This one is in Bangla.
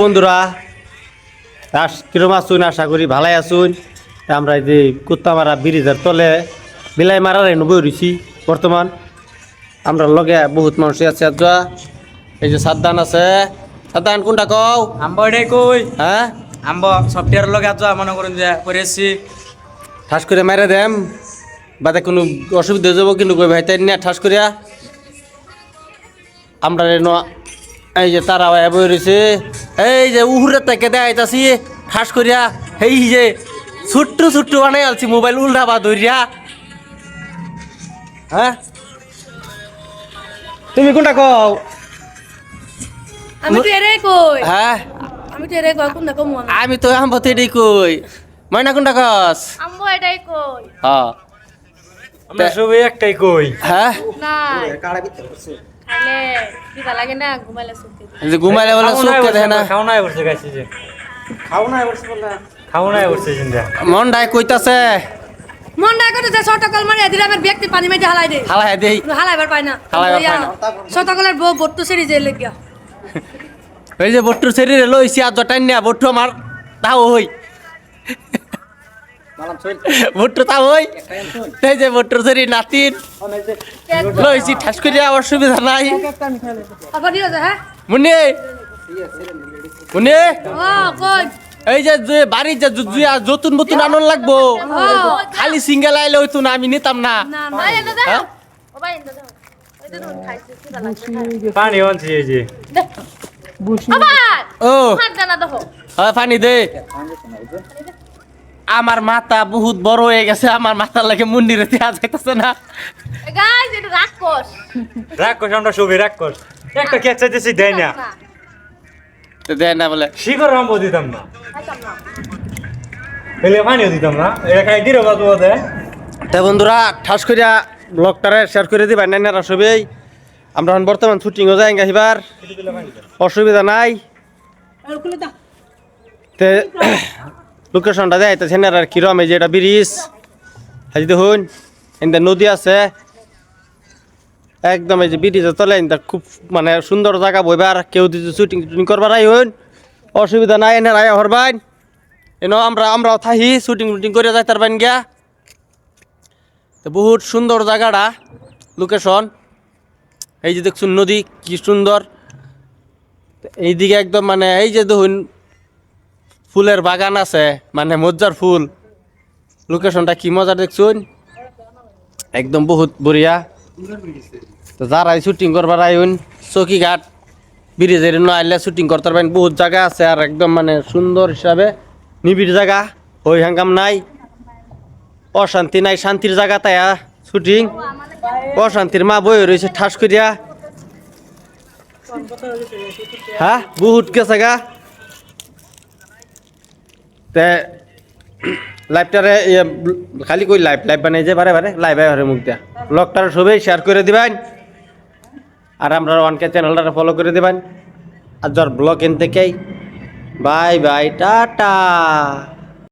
বন্ধুরা কিরম আসুন, আশা করি ভালাই আসুন। আমরা এই যে কুত্তামারা ব্রিজের তলে বিলাই মারার বই রয়েছি। বর্তমান আমরা লগে বহুত মানুষ আছে। এই যে সাদ্দান আছে, সাদ্দান কোনটা কও? আম্ব এটাই কই হ্যাঁ আম্ব সফটওয়্যার লগে আজ মনে করুন যে করেছি ঠাস করে মেরে দেম, বাদে কোনো অসুবিধা হয়ে যাবো কিন্তু কই ভাই তাই না ঠাস করিয়া আমরা এই যে তারা বই রয়েছে। এই যে উহুরে থেকে দেখাইতাছি ঠাস করিয়া এই যে ছোট্ট ছোট্ট বানাই আলছি মোবাইল উল্টা বা ধরিয়া। হ্যাঁ তুমি কোনটা কও? আমি তো এরে কই হ্যাঁ আমি তো এরে কই কোনটা কম না আমি তো আম বতেডি কই। ময়না কোনটা কস? আম্বো এটাই কই হ্যাঁ আমরা সবাই একটাই কই। হ্যাঁ না খাইলে কি ভালো লাগে না ঘুমাইলে সুখে এই যে ঘুমাইলে বলে চোখকে দেখে না। খাওনায় বসে গেছি যে খাওনায় বসে জিন্দা মন ডাই কইতাছে মন না করে যে শতকল মারি দিলে আমার ব্যক্তি পানি মেজে হালাই দে হালাই দেই হালাইবার পায় না হালাইবার পায় না। শতকলের বউ বট্টু সেরি যে লাগিয়া এই যে বট্টুর শরীরে লইছি আর জটাই না বট্টু আমার তাও হই বট্টু তাও হই। এই যে বট্টুর শরীর নাতিন লইছি ঠাস করিয়া অসুবিধা নাই। আবার দিও হ্যাঁ মুনি মুনি ও কই এই যে বাড়ি যে যতুন বতুন আনন লাগবো, খালি সিঙ্গেল আইলে হইতো না, আমি নিতাম না। না ভাই এনে দাও হ্যাঁ? ও ভাই এনে দাও ওই তো খাইছি কি ভালো লাগে পানি আনছি এই যে আবার ও হাত জানা দেখো হয় পানি দে। আমার মাথা বহুত বড় হয়ে গেছে, আমার মাথার লাগে মুন্ডিরে দেওয়া যাইতেছে না। গাইস এটা রাগ কর রাগ কর, আমরা সবাই রাগ কর। একটা কেক চাইতেছি দেয় না, তো দেয় না বলে শিকড় আম্ব দিতাম না, খাইতাম না এলে পানিও দিতাম না। এটা খাই দিল বাদ বাদে। তা বন্ধুরা ঠাস করিয়া ব্লগটারে শেয়ার করে দিবা নাইনারা সবেই। আমরা এখন বর্তমান শুটিংও যাই গাহিবার, অসুবিধা নাই। তে লোকেশনটা দেয় তো সেনার আর কিরম এই যে এটা ব্রিজ হাজি দেখুন, এখানে নদী আছে একদম। এই যে ব্রিজের তলে খুব মানে সুন্দর জায়গা বইবার, কেউ যদি শুটিং টুটিং করবার আই হন অসুবিধা নাই, এনে রায় হরবাইন এন আমরাও থাহি শুটিং টুটিং করে যাই তার বাইন গিয়া। তো বহুত সুন্দর জায়গাটা লোকেশন। এই যে দেখছুন নদী কি সুন্দর, এইদিকে একদম মানে এই যে দেখুন ফুলের বাগান আছে, মানে মজ্জার ফুল। লোকেশনটা কি মজা দেখছুন, একদম বহুত বঢ়িয়া। তো যারাই শুটিং করবার আইন চৌকিঘাট ব্রিজের আইলে শুটিং করতে পারবেন, বহুত জায়গা আছে আর একদম মানে সুন্দর হিসাবে নিবিড় জায়গা, হই হাঙ্গাম নাই, অশান্তি নাই, শান্তির জায়গা তাই শুটিং। অশান্তির মা বই রয়েছে ঠাস করিয়া। হ্যাঁ বহুত গেছে গা। তে লাইভটারে খালি কই লাইভ বানাই যে বারে বারে লাইভ আয় মুখ দেয়া। ব্লগটারে সবাই শেয়ার করে দিবেন আর আমরা ওয়ানকে চ্যানেলটারে ফলো করে দিবেন। আর যার ব্লগ এন থেকেই বাই বাই টাটা।